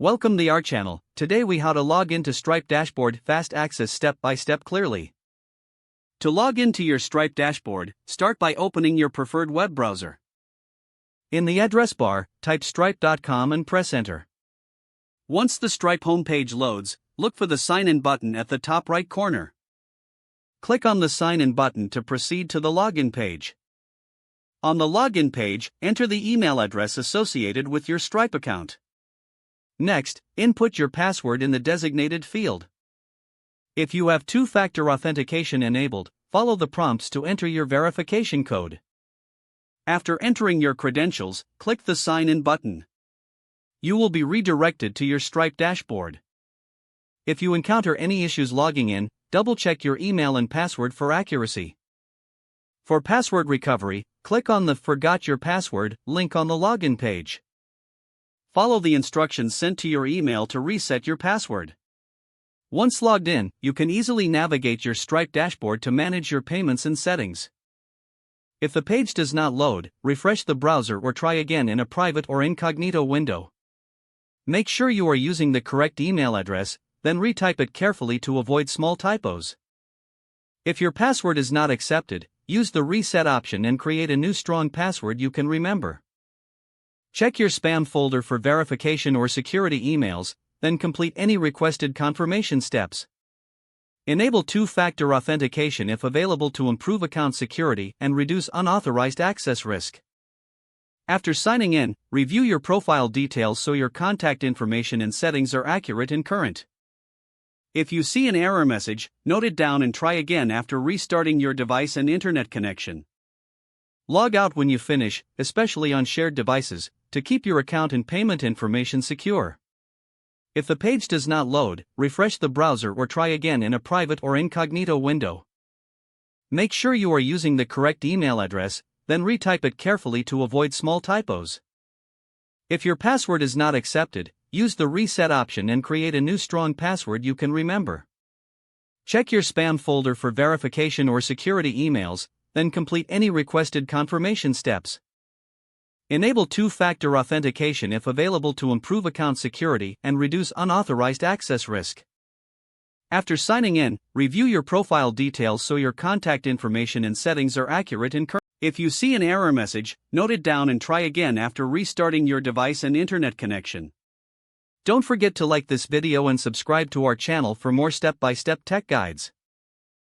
Welcome to our channel. Today we how to log into Stripe dashboard fast access step by step clearly. To log into your Stripe dashboard, start by opening your preferred web browser. In the address bar, type stripe.com and press enter. Once the Stripe homepage loads, look for the sign in button at the top right corner. Click on the sign in button to proceed to the login page. On the login page, enter the email address associated with your Stripe account. Next, input your password in the designated field. If you have two-factor authentication enabled, follow the prompts to enter your verification code. After entering your credentials, click the Sign In button. You will be redirected to your Stripe dashboard. If you encounter any issues logging in, double-check your email and password for accuracy. For password recovery, click on the Forgot Your Password link on the login page. Follow the instructions sent to your email to reset your password. Once logged in, you can easily navigate your Stripe dashboard to manage your payments and settings. If the page does not load, refresh the browser or try again in a private or incognito window. Make sure you are using the correct email address, then retype it carefully to avoid small typos. If your password is not accepted, use the reset option and create a new strong password you can remember. Check your spam folder for verification or security emails, then complete any requested confirmation steps. Enable two-factor authentication if available to improve account security and reduce unauthorized access risk. After signing in, review your profile details so your contact information and settings are accurate and current. If you see an error message, note it down and try again after restarting your device and internet connection. Log out when you finish, especially on shared devices, to keep your account and payment information secure. If the page does not load, refresh the browser or try again in a private or incognito window. Make sure you are using the correct email address, then retype it carefully to avoid small typos. If your password is not accepted, use the reset option and create a new strong password you can remember. Check your spam folder for verification or security emails, then complete any requested confirmation steps. Enable two-factor authentication if available to improve account security and reduce unauthorized access risk. After signing in, review your profile details so your contact information and settings are accurate and current. If you see an error message, note it down and try again after restarting your device and internet connection. Don't forget to like this video and subscribe to our channel for more step-by-step tech guides.